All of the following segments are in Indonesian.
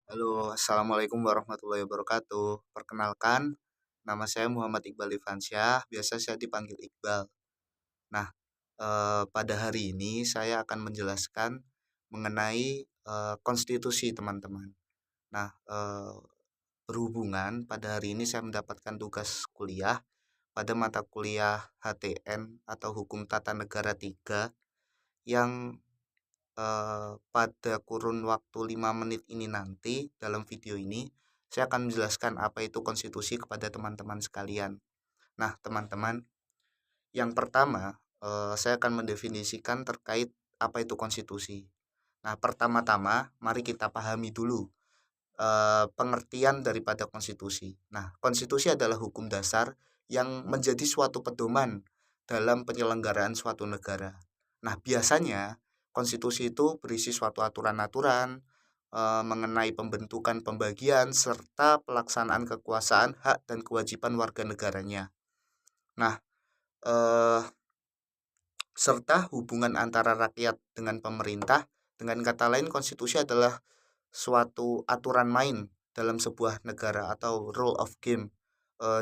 Halo, Assalamualaikum warahmatullahi wabarakatuh. Perkenalkan, nama saya Muhammad Iqbal Ivansyah, biasa saya dipanggil Iqbal. Nah, pada hari ini saya akan menjelaskan mengenai konstitusi teman-teman. Nah, berhubungan pada hari ini saya mendapatkan tugas kuliah pada mata kuliah HTN atau Hukum Tata Negara 3 yang pada kurun waktu 5 menit ini nanti dalam video ini saya akan menjelaskan apa itu konstitusi kepada teman-teman sekalian. Nah, teman-teman, yang pertama saya akan mendefinisikan terkait apa itu konstitusi. Nah, pertama-tama mari kita pahami dulu pengertian daripada konstitusi. Nah, konstitusi adalah hukum dasar yang menjadi suatu pedoman dalam penyelenggaraan suatu negara. Nah, biasanya konstitusi itu berisi suatu aturan-aturan mengenai pembentukan pembagian serta pelaksanaan kekuasaan, hak dan kewajiban warga negaranya. Nah, eh, serta hubungan antara rakyat dengan pemerintah. Dengan kata lain, konstitusi adalah suatu aturan main dalam sebuah negara atau rule of game,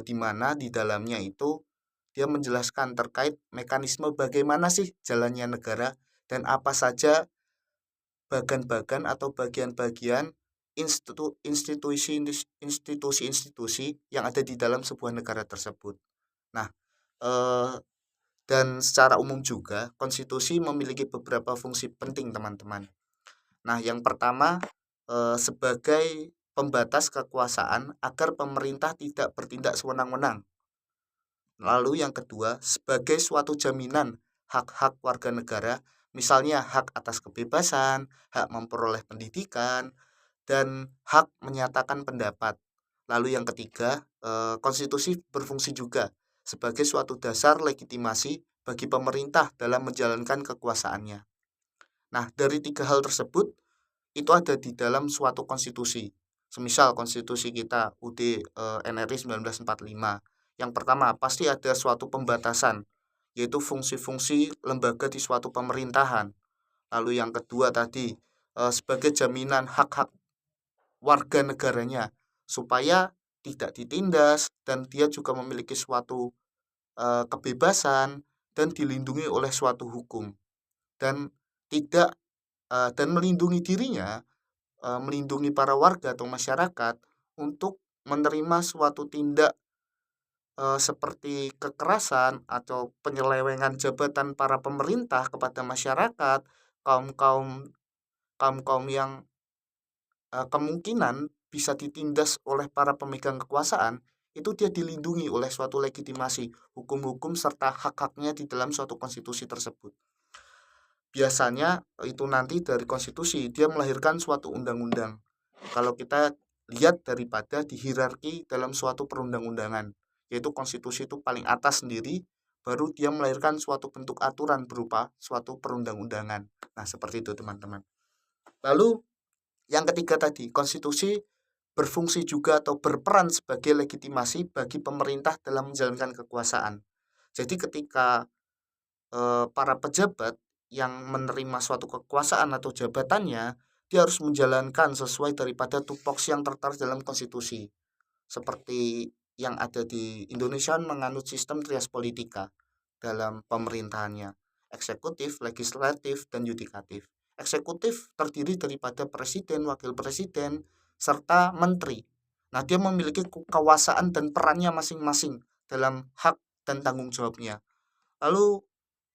di mana di dalamnya itu dia menjelaskan terkait mekanisme bagaimana sih jalannya negara dan apa saja bagan-bagan atau bagian-bagian institusi-institusi yang ada di dalam sebuah negara tersebut. Nah, eh, dan secara umum juga konstitusi memiliki beberapa fungsi penting teman-teman. Nah, yang pertama sebagai pembatas kekuasaan agar pemerintah tidak bertindak sewenang-wenang. Lalu yang kedua, sebagai suatu jaminan hak-hak warga negara, misalnya hak atas kebebasan, hak memperoleh pendidikan, dan hak menyatakan pendapat. Lalu yang ketiga, konstitusi berfungsi juga sebagai suatu dasar legitimasi bagi pemerintah dalam menjalankan kekuasaannya. Nah, dari tiga hal tersebut, itu ada di dalam suatu konstitusi. Semisal konstitusi kita UUD NRI 1945. Yang pertama, pasti ada suatu pembatasan, yaitu fungsi-fungsi lembaga di suatu pemerintahan. Lalu yang kedua tadi, sebagai jaminan hak-hak warga negaranya supaya tidak ditindas dan dia juga memiliki suatu kebebasan dan dilindungi oleh suatu hukum dan tidak dan melindungi dirinya, melindungi para warga atau masyarakat untuk menerima suatu tindak seperti kekerasan atau penyelewengan jabatan para pemerintah kepada masyarakat, kaum-kaum kaum-kaum yang kemungkinan bisa ditindas oleh para pemegang kekuasaan, itu dia dilindungi oleh suatu legitimasi hukum-hukum serta hak-haknya di dalam suatu konstitusi tersebut. Biasanya itu nanti dari konstitusi dia melahirkan suatu undang-undang. Kalau kita lihat daripada di hierarki dalam suatu perundang-undangan, yaitu konstitusi itu paling atas sendiri, baru dia melahirkan suatu bentuk aturan berupa suatu perundang-undangan. Nah, seperti itu teman-teman. Lalu yang ketiga tadi, konstitusi berfungsi juga atau berperan sebagai legitimasi bagi pemerintah dalam menjalankan kekuasaan. Jadi ketika para pejabat yang menerima suatu kekuasaan atau jabatannya, dia harus menjalankan sesuai daripada tupoksi yang tertera dalam konstitusi. Seperti yang ada di Indonesia menganut sistem trias politika dalam pemerintahannya, eksekutif, legislatif, dan yudikatif. Eksekutif terdiri daripada presiden, wakil presiden, serta menteri. Nah, dia memiliki kekuasaan dan perannya masing-masing dalam hak dan tanggung jawabnya. Lalu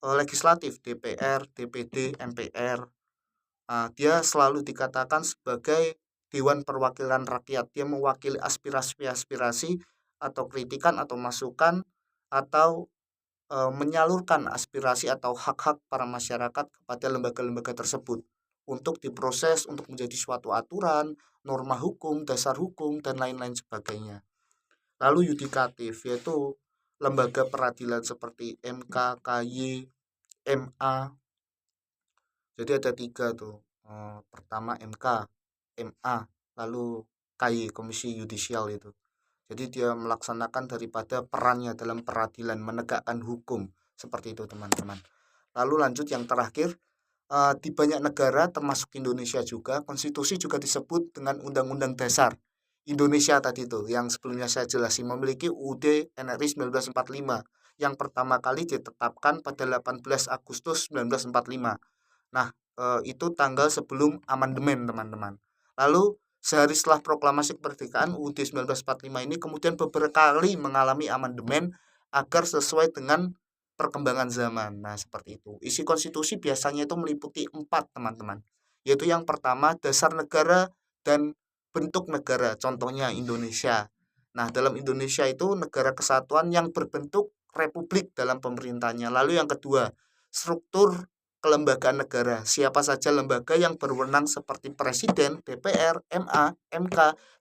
legislatif, DPR, DPD, MPR, dia selalu dikatakan sebagai Dewan Perwakilan Rakyat. Dia mewakili aspirasi-aspirasi atau kritikan atau masukan atau menyalurkan aspirasi atau hak-hak para masyarakat kepada lembaga-lembaga tersebut untuk diproses untuk menjadi suatu aturan, norma hukum, dasar hukum, dan lain-lain sebagainya. Lalu yudikatif, yaitu lembaga peradilan seperti MK, KY, MA. Jadi ada tiga tuh. Pertama MK, MA, lalu KY, Komisi Yudisial itu. Jadi dia melaksanakan daripada perannya dalam peradilan menegakkan hukum. Seperti itu teman-teman. Lalu lanjut yang terakhir, Di banyak negara termasuk Indonesia juga, konstitusi juga disebut dengan Undang-Undang Dasar Indonesia tadi itu, yang sebelumnya saya jelasin memiliki UUD NRI 1945 yang pertama kali ditetapkan pada 18 Agustus 1945. Nah, itu tanggal sebelum amandemen, teman-teman. Lalu sehari setelah proklamasi kemerdekaan, UUD 1945 ini kemudian beberapa kali mengalami amandemen agar sesuai dengan perkembangan zaman. Nah, seperti itu. Isi konstitusi biasanya itu meliputi 4, teman-teman. Yaitu yang pertama, dasar negara dan bentuk negara, contohnya Indonesia. Nah, dalam Indonesia itu negara kesatuan yang berbentuk republik dalam pemerintahnya. Lalu yang kedua, struktur kelembagaan negara. Siapa saja lembaga yang berwenang seperti presiden, DPR, MA, MK,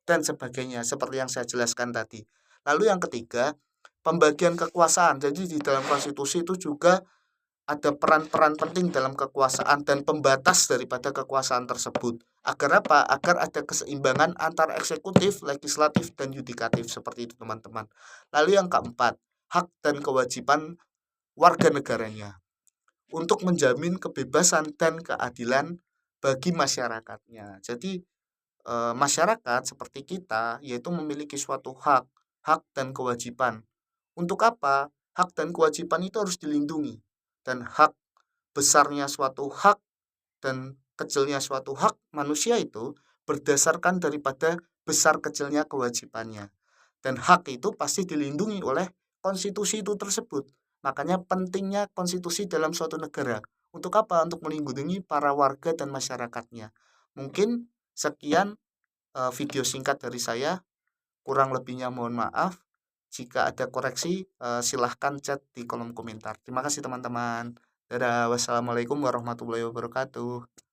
dan sebagainya, seperti yang saya jelaskan tadi. Lalu yang ketiga, pembagian kekuasaan. Jadi di dalam konstitusi itu juga ada peran-peran penting dalam kekuasaan dan pembatas daripada kekuasaan tersebut. Agar apa? Agar ada keseimbangan antara eksekutif, legislatif, dan yudikatif. Seperti itu, teman-teman. Lalu yang keempat, hak dan kewajiban warga negaranya untuk menjamin kebebasan dan keadilan bagi masyarakatnya. Jadi masyarakat seperti kita yaitu memiliki suatu hak dan kewajiban. Untuk apa? Hak dan kewajiban itu harus dilindungi. Dan hak besarnya suatu hak dan kecilnya suatu hak manusia itu berdasarkan daripada besar kecilnya kewajibannya. Dan hak itu pasti dilindungi oleh konstitusi itu tersebut. Makanya pentingnya konstitusi dalam suatu negara. Untuk apa? Untuk melindungi para warga dan masyarakatnya. Mungkin sekian video singkat dari saya. Kurang lebihnya mohon maaf. Jika ada koreksi, silahkan chat di kolom komentar. Terima kasih teman-teman. Dadah. Wassalamualaikum warahmatullahi wabarakatuh.